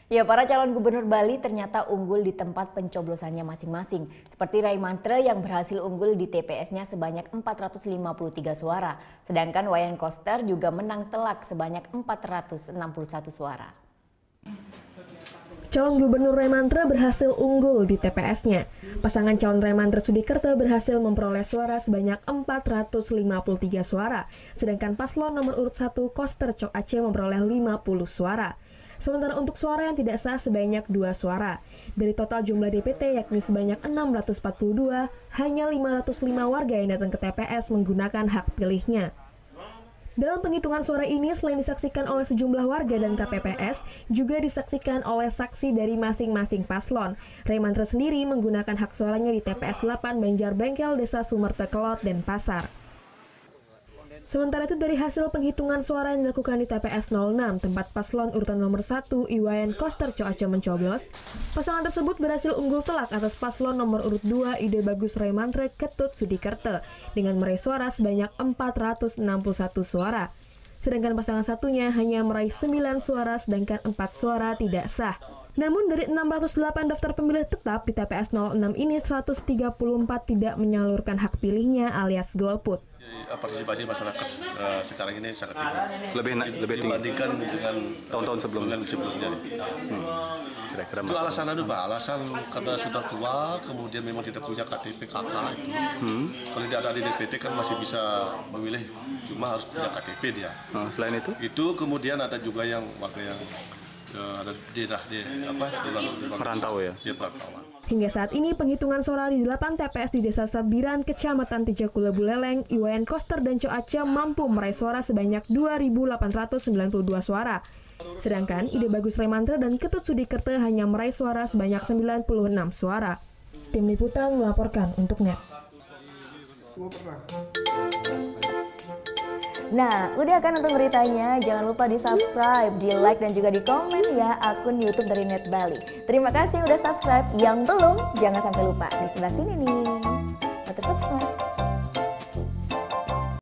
Ya, para calon gubernur Bali ternyata unggul di tempat pencoblosannya masing-masing. Seperti Ray Mantre yang berhasil unggul di TPS-nya sebanyak 453 suara. Sedangkan Wayan Koster juga menang telak sebanyak 461 suara. Calon gubernur Ray Mantre berhasil unggul di TPS-nya. Pasangan calon Ray Mantre Sudikerto berhasil memperoleh suara sebanyak 453 suara. Sedangkan paslon nomor urut 1 Koster Cok Aceh memperoleh 50 suara. Sementara untuk suara yang tidak sah sebanyak 2 suara. Dari total jumlah DPT yakni sebanyak 642, hanya 505 warga yang datang ke TPS menggunakan hak pilihnya. Dalam penghitungan suara ini selain disaksikan oleh sejumlah warga dan KPPS, juga disaksikan oleh saksi dari masing-masing paslon. Ray Mantre sendiri menggunakan hak suaranya di TPS 8 Banjar Bengkel, Desa Sumerte Kelot, dan Pasar. Sementara itu dari hasil penghitungan suara yang dilakukan di TPS 06, tempat paslon urutan nomor 1 Iwayan Koster Cok Aceh mencoblos, pasangan tersebut berhasil unggul telak atas paslon nomor urut 2 Ide Bagus Ray Mantre Ketut Sudikerto dengan meraih suara sebanyak 461 suara. Sedangkan pasangan satunya hanya meraih 9 suara sedangkan 4 suara tidak sah. Namun dari 608 daftar pemilih tetap di TPS 06 ini 134 tidak menyalurkan hak pilihnya alias golput. Partisipasi masyarakat sekarang ini sangat tinggi. Lebih tinggi dibandingkan dengan tahun-tahun sebelumnya. Kira-kira itu alasan Pak, alasan karena sudah tua, kemudian memang tidak punya KTP KK itu. Kalau tidak ada di DPT kan masih bisa memilih, cuma harus punya KTP dia. Selain itu? Itu kemudian ada juga yang warga yang ada di merantau ya. Dia perantauan. Hingga saat ini penghitungan suara di 8 TPS di Desa Sabiran, Kecamatan Tijakula Buleleng, Iwayan Koster dan Cok Aceh mampu meraih suara sebanyak 2.892 suara. Sedangkan Ide Bagus Ray Mantre dan Ketut Sudikerto hanya meraih suara sebanyak 96 suara. Tim Liputan melaporkan untuk NET. Nah, udah kan untuk beritanya? Jangan lupa di-subscribe, di-like, dan juga di-komen ya akun YouTube dari Net Bali. Terima kasih udah subscribe. Yang belum, jangan sampai lupa. Di sebelah sini nih. Oke, subscribe.